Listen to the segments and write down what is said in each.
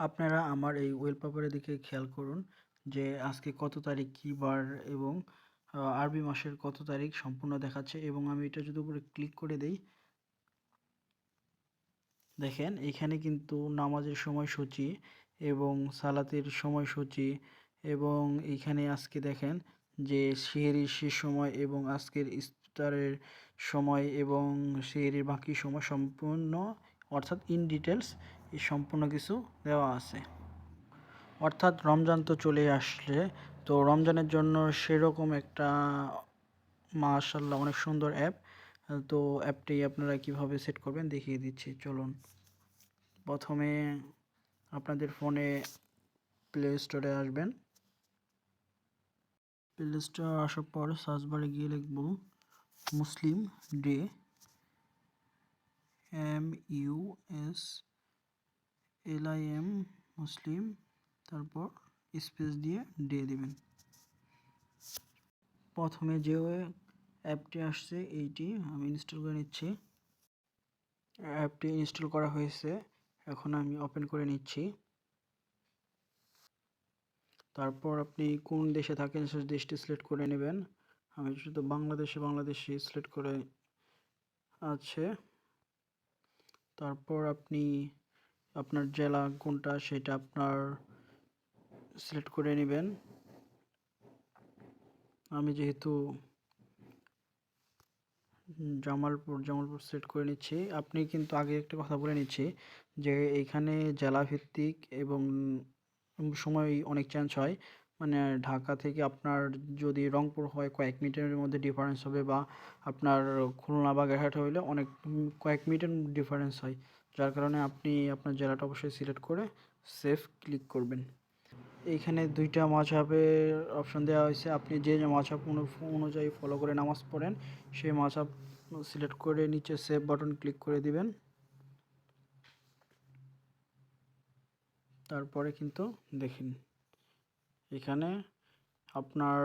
আপনারা আমার এই ওয়ালপেপারের দিকে খেয়াল করুন যে আজকে কত তারিখ কী বার এবং আরবি মাসের কত তারিখ সম্পূর্ণ দেখাচ্ছে এবং আমি এটা যদি উপরে ক্লিক করে দেই, দেখেন এখানে কিন্তু নামাজের সময়সূচি এবং সালাতের সময়সূচি এবং এইখানে আজকে দেখেন যে সেহরির শেষ সময় এবং আজকের ইফতারের সময় এবং সেহরির বাকি সময় সম্পূর্ণ, অর্থাৎ ইন ডিটেলস এই সম্পূর্ণ কিছু দেওয়া আছে। অর্থাৎ রমজান তো চলে আসছে, তো রমজানের জন্য সেরকম একটা মাশাআল্লাহ অনেক সুন্দর অ্যাপ। তো অ্যাপটি আপনারা কিভাবে সেট করবেন দেখিয়ে দিচ্ছি, চলুন। প্রথমে আপনাদের ফোনে প্লে স্টোরে আসবেন। প্লে স্টোরে আসার পর সার্চ বারে গিয়ে লিখব মুসলিম ডে, MUSLIM মুসলিম, তারপর স্পেস দিয়ে ডে দিবেন। প্রথমে যে অ্যাপটি আসছে এইটি আমি ইনস্টল করে নিচ্ছি। অ্যাপটি ইনস্টল করা হয়েছে, এখন আমি ওপেন করে নিচ্ছি। তারপর আপনি কোন দেশে থাকেন সেই দেশটি সিলেক্ট করে নেবেন। আমি শুধু বাংলাদেশি সিলেক্ট করে আছে। তারপর আপনি আপনার জেলা কোনটা সেটা আপনার সিলেক্ট করে নেবেন। আমি যেহেতু জামালপুর সিলেক্ট করে নিচ্ছি। আপনি কিন্তু আগে একটা কথা বলে নিচ্ছি যে এইখানে জেলাভিত্তিক এবং সময় অনেক চেঞ্জ হয়। মানে ঢাকা থেকে আপনার যদি রংপুর হয় কয়েক মিনিটের মধ্যে ডিফারেন্স হবে, বা আপনার খুলনা বা বাগেরহাট হইলে অনেক কয়েক মিনিটের ডিফারেন্স হয়। যার কারণে আপনি আপনার জেলাটা অবশ্যই সিলেক্ট করে সেভ ক্লিক করবেন। এইখানে দুইটা মাযহাবের অপশন দেওয়া হয়েছে। আপনি যে মাযহাব অনুযায়ী ফলো করে নামাজ পড়েন সেই মাযহাব সিলেক্ট করে নিচে সেভ বাটন ক্লিক করে দিবেন। তারপরে কিন্তু দেখেন এখানে আপনার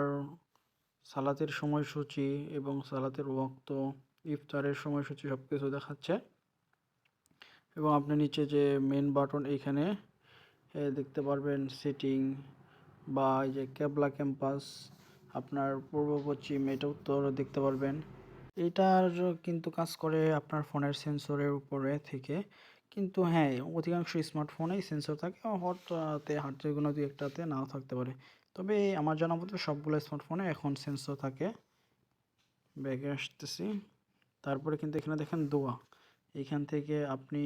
সালাতের সময়সূচি এবং সালাতের ওয়াক্ত, ইফতারের সময়সূচি সব কিছু দেখাচ্ছে। এবং আপনি নিচে যে মেন বাটন এইখানে দেখতে পারবেন সেটিং, বা এই যে কেবলা ক্যাম্পাস, আপনার পূর্ব পশ্চিম, এটা উত্তর দেখতে পারবেন। এইটার কিন্তু কাজ করে আপনার ফোনের সেন্সরের উপরে থেকে, কিন্তু হ্যাঁ অধিকাংশ স্মার্টফোনেই সেন্সর থাকে, হঠাৎ হাতে গোনা দুই একটাতে নাও থাকতে পারে। তবে আমার জানা মতো সবগুলো স্মার্টফোনে এখন সেন্সর থাকে। ব্যাগে আসতেছি। তারপরে কিন্তু এখানে দেখেন দোয়া, এইখান থেকে আপনি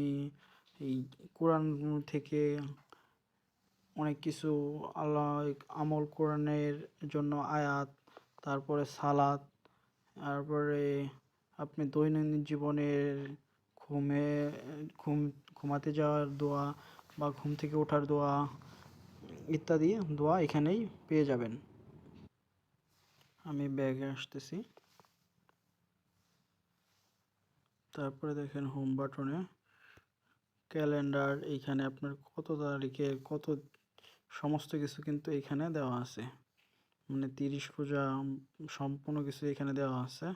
এই কোরআন থেকে অনেক কিছু আল্লাহ আমল কোরআনের জন্য আয়াত, তারপরে সালাত, তারপরে আপনি দৈনন্দিন জীবনের ঘুমে ঘুম ঘুমাতে যাওয়ার দোয়া বা ঘুম থেকে ওঠার দোয়া ইত্যাদি দোয়া এখানেই পেয়ে যাবেন। আমি ব্যাগে আসতেছি। তারপরে দেখেন হোম বাটনে ক্যালেন্ডার, এইখানে আপনার কত তারিখে কত সমস্ত কিছু কিন্তু এখানে দেওয়া আছে। মানে 30 রোজা সম্পূর্ণ কিছু এখানে দেওয়া আছে।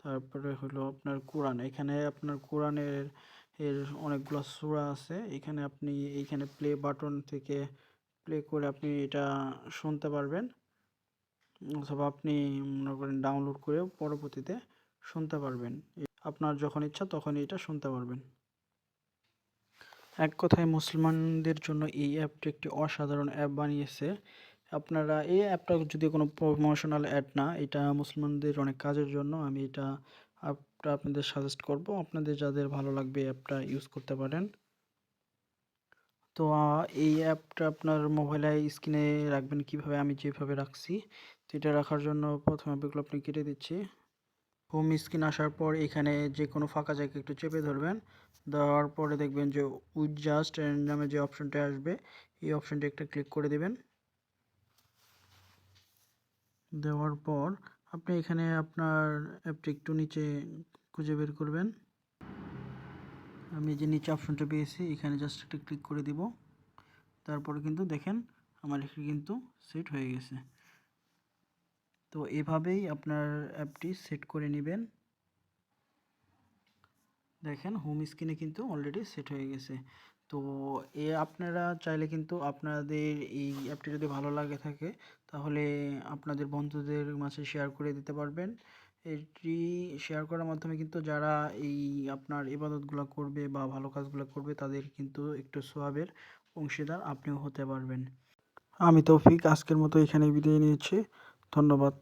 তারপরে হলো আপনার কোরআন, এখানে আপনার কোরআনের অনেকগুলো সূরা আছে। এখানে আপনি এইখানে প্লে বাটন থেকে প্লে করে আপনি এটা শুনতে পারবেন, অথবা আপনি মনে করেন ডাউনলোড করেও পরবর্তীতে শুনতে পারবেন। আপনার যখন ইচ্ছা তখনই এটা শুনতে পারবেন। এক কথায় মুসলমানদের জন্য এই অ্যাপটি একটি অসাধারণ অ্যাপ বানিয়েছে। আপনারা এই অ্যাপটা যদি কোনো প্রমোশনাল অ্যাড না, এটা মুসলমানদের অনেক কাজের জন্য আমি এটা অ্যাপটা আপনাদের সাজেস্ট করব। আপনাদের যাদের ভালো লাগবে অ্যাপটা ইউজ করতে পারেন। তো এই অ্যাপটা আপনার মোবাইলে স্ক্রিনে রাখবেন কিভাবে, আমি যেভাবে রাখছি। তো এটা রাখার জন্য প্রথমে অ্যাপগুলো আপনি কেটে দিচ্ছি। হোম স্ক্রিন আসার পর এখানে যে কোনো ফাঁকা জায়গায় একটু চেপে ধরবেন। দেওয়ার পরে দেখবেন যে উইথ জাস্ট নামে যে অপশনটা আসবে এই অপশনটা একটা ক্লিক করে দিবেন। দেওয়ার পর আপনি এখানে আপনার অ্যাপটি একটু নিচে খুঁজে বের করবেন। আমি যে নিচে অপশনটা পেয়েছি এখানে জাস্ট একটা ক্লিক করে দিব। তারপরে কিন্তু দেখেন আমার এখানে কিন্তু সেট হয়ে গেছে। তো এভাবেই আপনার অ্যাপটি সেট করে নেবেন। দেখেন হোম স্ক্রিনে কিন্তু অলরেডি সেট হয়ে গেছে। তো আপনারা চাইলে কিন্তু আপনাদের এই অ্যাপটি যদি ভালো লাগে থাকে তাহলে আপনাদের বন্ধুদের মাঝে শেয়ার করে দিতে পারবেন। এটি শেয়ার করার মাধ্যমে কিন্তু যারা এই আপনার ইবাদতগুলো করবে বা ভালো কাজগুলো করবে তাদের কিন্তু একটু সওয়াবের অংশীদার আপনিও হতে পারবেন। আমি তৌফিক আজকের মতো এখানেই বিদায় নিচ্ছি। ধন্যবাদ।